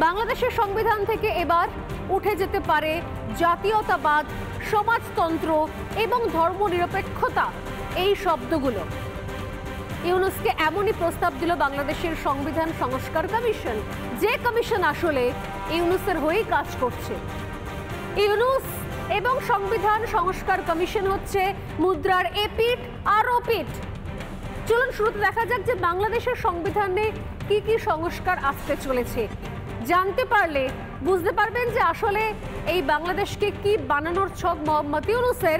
বাংলাদেশের সংবিধান থেকে এবার উঠে যেতে পারে জাতীয়তাবাদ, সমাজতন্ত্র এবং ধর্মনিরপেক্ষতা এই শব্দগুলো। ইউনূসকে এমনই প্রস্তাব দিল বাংলাদেশের সংবিধান সংস্কার কমিশন, যে কমিশন আসলে ইউনূসের হয়েই কাজ করছে। ইউনূস এবং সংবিধান সংস্কার কমিশন হচ্ছে মুদ্রার এপিঠ আর ওপিঠ। চলুন শুরুতে দেখা যাক যে বাংলাদেশের সংবিধানে কি কি সংস্কার আসতে চলেছে। জানতে পারলে বুঝতে পারবেন যে আসলে এই বাংলাদেশকে কি বানানোর ছক মোহাম্মদ ইউনূসের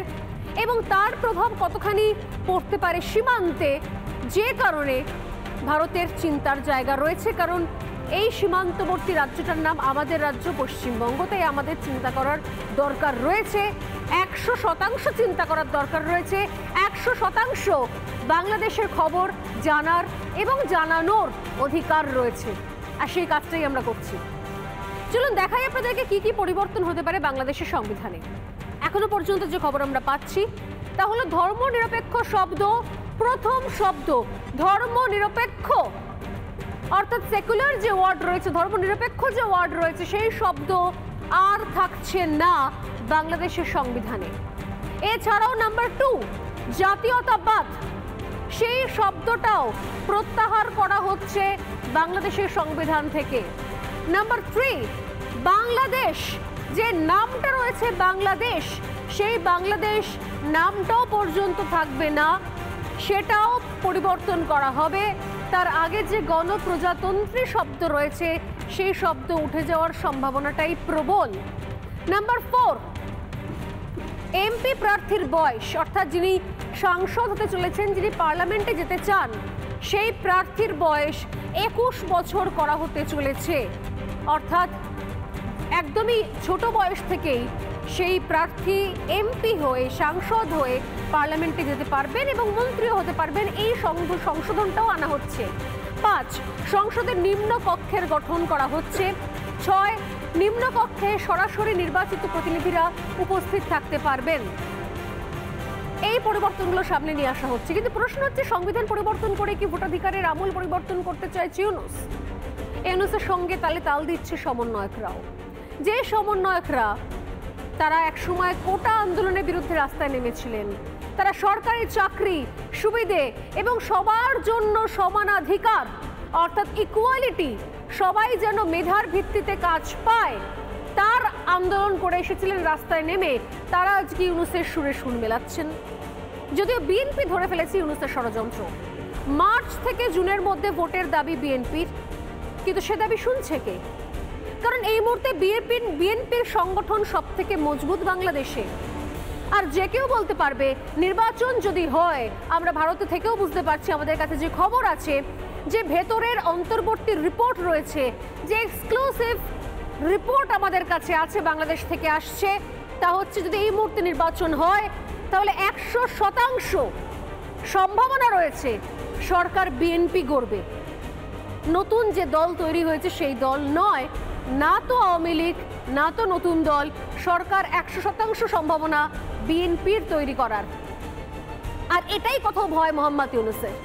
এবং তার প্রভাব কতখানি পড়তে পারে সীমান্তে, যে কারণে ভারতের চিন্তার জায়গা রয়েছে। কারণ এই সীমান্তবর্তী রাজ্যটার নাম আমাদের রাজ্য পশ্চিমবঙ্গ, তাই আমাদের চিন্তা করার দরকার রয়েছে, 100% চিন্তা করার দরকার রয়েছে, 100% বাংলাদেশের খবর জানার এবং জানানোর অধিকার রয়েছে, আর সেই কাজটাই আমরা করছি। চলুন দেখাই আপনাদেরকে কি কি পরিবর্তন হতে পারে বাংলাদেশের সংবিধানে। এখনো পর্যন্ত যে খবর আমরা পাচ্ছি তা হলো ধর্মনিরপেক্ষ শব্দ, প্রথম শব্দ ধর্মনিরপেক্ষ, অর্থাৎ সেকুলার যে ওয়ার্ড রয়েছে, ধর্মনিরপেক্ষ যে ওয়ার্ড রয়েছে, সেই শব্দ আর থাকছে না বাংলাদেশের সংবিধানে। এছাড়াও নাম্বার 2 জাতীয়তাবাদ, সেই শব্দটাও প্রত্যাহার করা হচ্ছে বাংলাদেশের সংবিধান থেকে। নাম্বার 3 বাংলাদেশ, যে নামটা রয়েছে বাংলাদেশ, সেই বাংলাদেশ নামটাও পর্যন্ত থাকবে না, সেটাও পরিবর্তন করা হবে। তার আগে যে গণপ্রজাতন্ত্রী শব্দ রয়েছে সেই শব্দ উঠে যাওয়ার সম্ভাবনাটাই প্রবল। নাম্বার 4 এমপি প্রার্থীর বয়স, অর্থাৎ যিনি সাংসদ হতে চলেছেন, যিনি পার্লামেন্টে যেতে চান, সেই প্রার্থীর বয়স 21 বছর করা হতে চলেছে। অর্থাৎ একদমই ছোট বয়স থেকেই সেই প্রার্থী এমপি হয়ে, সাংসদ হয়ে পার্লামেন্টে যেতে পারবেন এবং মন্ত্রীও হতে পারবেন। এই সংশোধনটাও আনা হচ্ছে। 5 সংসদের নিম্ন কক্ষের গঠন করা হচ্ছে। 6 নিম্ন কক্ষে সরাসরি নির্বাচিত প্রতিনিধিরা উপস্থিত থাকতে পারবেন। এই পরিবর্তনগুলো সামনে নিয়ে আসা হচ্ছে। কিন্তু প্রশ্ন হচ্ছে, সংবিধান পরিবর্তন করে কি ভোটাধিকারের আমূল পরিবর্তন করতে চাইছে ইউনূস? ইউনূসের সঙ্গে তালে তাল দিচ্ছে সমন্বয়করাও, যে সমন্বয়করা তারা একসময় কোটা আন্দোলনের বিরুদ্ধে রাস্তায় নেমেছিলেন। তারা সরকারি চাকরি, সুবিধে এবং সবার জন্য সমানাধিকার, অর্থাৎ ইকুয়ালিটি, সবাই যেন মেধার ভিত্তিতে কাজ পায়, তার আন্দোলন করে এসেছিলেন রাস্তায় নেমে। তারা আজকে ইউনূসের সুরে সুর মেলাচ্ছেন। যদিও বিএনপি ধরে ফেলেছে ইউনূসের ষড়যন্ত্র। মার্চ থেকে জুনের মধ্যে ভোটের দাবি বিএনপির, কিন্তু সে দাবি শুনছে কে? কারণ এই মুহূর্তে বিএনপির সংগঠন সব থেকে মজবুত বাংলাদেশে। আর যে কেউ বলতে পারবে নির্বাচন যদি হয়, আমরা ভারত থেকেও বুঝতে পারছি, আমাদের কাছে যে খবর আছে, যে ভেতরের অন্তর্বর্তী রিপোর্ট রয়েছে, যে এক্সক্লুসিভ রিপোর্ট আমাদের কাছে আছে, বাংলাদেশ থেকে আসছে, তা হচ্ছে যদি এই মুহূর্তে নির্বাচন হয় তাহলে 100% সম্ভাবনা রয়েছে সরকার বিএনপি গড়বে। নতুন যে দল তৈরি হয়েছে সেই দল নয়, না তো আওয়ামী লীগ, না তো নতুন দল, সরকার 100% সম্ভাবনা বিএনপির তৈরি করার। আর এটাই কোথাও ভয় মোহাম্মদ ইউনূসের।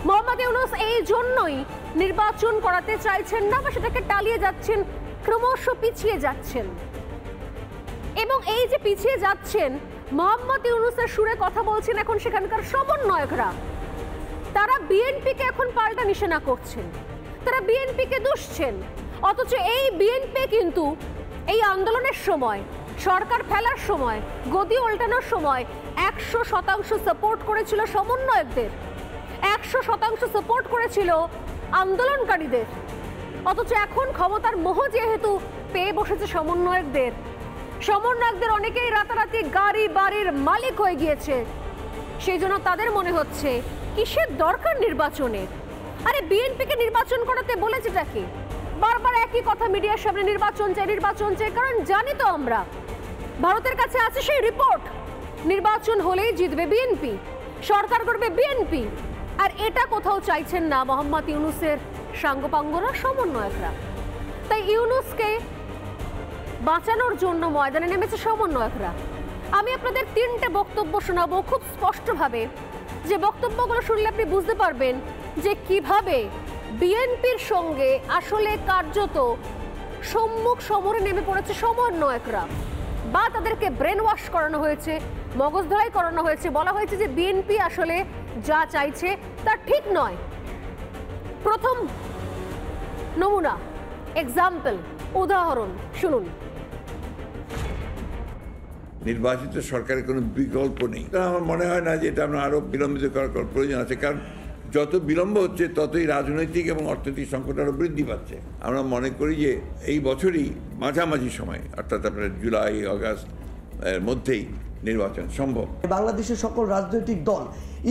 মোহাম্মদ ইউনূস এই জন্যই নির্বাচন করাতে চাইছেন না, বা সেটাকে টালিয়ে যাচ্ছেন, ক্রমশ পিছিয়ে যাচ্ছেন। এবং এই যে পিছিয়ে যাচ্ছেন, মোহাম্মদ ইউনূসের সুরে কথা বলছেন এখন সেখানকার সমন্বয়করা। তারা বিএনপিকে এখন পাল্টা নিশানা করছেন, তারা বিএনপিকে দুষছেন। অথচ এই বিএনপি কিন্তু এই আন্দোলনের সময়, সরকার ফেলার সময়, গদি উল্টানোর সময় 100% সাপোর্ট করেছিল সমন্বয়কদের, 100% সাপোর্ট করেছিল আন্দোলনকারীদের। অথচ এখন ক্ষমতার মোহ যেহেতু পেয়ে বসেছে সমন্বয়কদের অনেকেই রাতারাতি গাড়ি বাড়ির মালিক হয়ে গিয়েছে। সেই জন্য তাদের মনে হচ্ছে কিসের দরকার নির্বাচনের? আরে বিএনপিকে নির্বাচন করাতে বলেছেটা কি? বারবার একই কথা মিডিয়ার সামনে, নির্বাচন চাই, নির্বাচন চাই। কারণ জানি তো আমরা, ভারতের কাছে আছে সেই রিপোর্ট, নির্বাচন হলেই জিতবে বিএনপি, সরকার করবে বিএনপি। আর এটা কোথাও চাইছেন না মোহাম্মদ ইউনূসের সাঙ্গপাঙ্গরা, সমন্বয়করা। তাই ইউনূসকে বাঁচানোর জন্য ময়দানে নেমেছে সমন্বয়করা। আমি আপনাদের 3টে বক্তব্য শোনাবো খুব স্পষ্টভাবে, যে বক্তব্যগুলো শুনলে আপনি বুঝতে পারবেন যে কিভাবে বিএনপির সঙ্গে আসলে কার্যত সম্মুখ সমরে নেমে পড়েছে সমন্বয়করা, বা তাদেরকে ব্রেন ওয়াশ করানো হয়েছে, মগজ ধরাই করানো হয়েছে, বলা হয়েছে যে বিএনপি আসলে যা চাইছে তা ঠিক নয়। প্রথম নমুনা, এক্সাম্পল, উদাহরণ শুনুন। নির্বাচিত সরকারের কোনো বিকল্প নেই। আমার মনে হয় না যে এটা আমরা আরো বিলম্বিত করার প্রয়োজন আছে, কারণ যত বিলম্ব হচ্ছে ততই রাজনৈতিক এবং অর্থনৈতিক সংকট আরো বৃদ্ধি পাচ্ছে। আমরা মনে করি যে এই বছরই মাঝামাঝি সময়, অর্থাৎ আপনার জুলাই আগস্ট এর মধ্যেই নির্বাচন সম্ভব। বাংলাদেশের সকল রাজনৈতিক দল,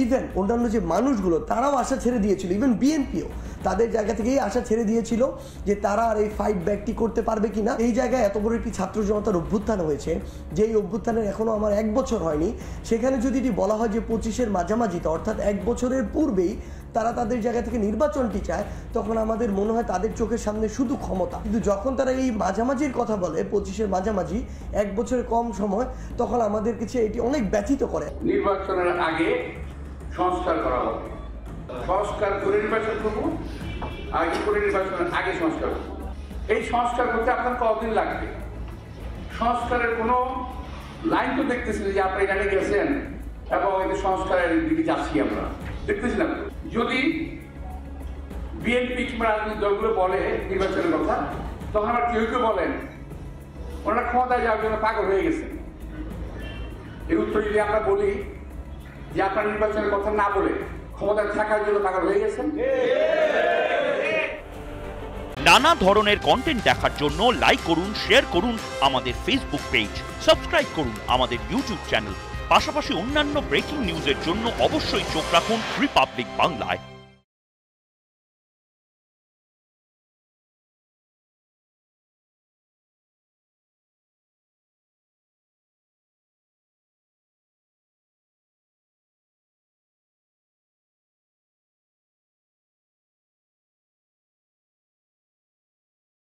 ইভেন অন্যান্য যে মানুষগুলো, তারাও আশা ছেড়ে দিয়েছিল। ইভেন বিএনপিও তাদের জায়গা থেকেই আশা ছেড়ে দিয়েছিল যে তারা আর এই ফাইট ব্যাকটি করতে পারবে কিনা। এই জায়গায় এত বড় একটি ছাত্র জনতার অভ্যুত্থান হয়েছে, যে এই অভ্যুত্থানের এখনো আমার 1 বছর হয়নি। সেখানে যদি এটি বলা হয় যে 25-এর মাঝামাঝিতে, অর্থাৎ 1 বছরের পূর্বেই তারা তাদের জায়গা থেকে নির্বাচনটি চায়, তখন আমাদের মনে হয় তাদের চোখের সামনে শুধু ক্ষমতা। কিন্তু যখন তারা এই মাঝামাঝির কথা বলে, 25-এর মাঝামাঝি, 1 বছরের কম সময়, তখন আমাদের কাছে এটি অনেক ব্যথিত করে। নির্বাচনের আগে সংস্কার করা হবে, সংস্কার করে নির্বাচন করবো, আগে করে নির্বাচনের আগে সংস্কার করবো। এই সংস্কার করতে আপনার কতদিন লাগবে? সংস্কারের কোনো লাইন তো দেখতেছেন যে আপনি এখানে গেছেন এবং এই সংস্কারের দিকে যাচ্ছি আমরা, দেখতেছিলাম। যদি বিএনপি কিংবা রাজনৈতিক দলগুলো বলে নির্বাচনের কথা, তখন আবার কেউ কেউ বলেন ওনারা ক্ষমতায় যাওয়ার জন্য পাগল হয়ে গেছেন। এর উত্তর যদি আমরা বলি যে আপনার নির্বাচনের কথা না বলে ক্ষমতায় থাকার জন্য পাগল হয়ে গেছেন। নানা ধরনের কন্টেন্ট দেখার জন্য লাইক করুন, শেয়ার করুন আমাদের ফেসবুক পেজ, সাবস্ক্রাইব করুন আমাদের ইউটিউব চ্যানেল। পাশাপাশি অন্যান্য ব্রেকিং নিউজের জন্য অবশ্যই চোখ রাখুন রিপাবলিক বাংলায়।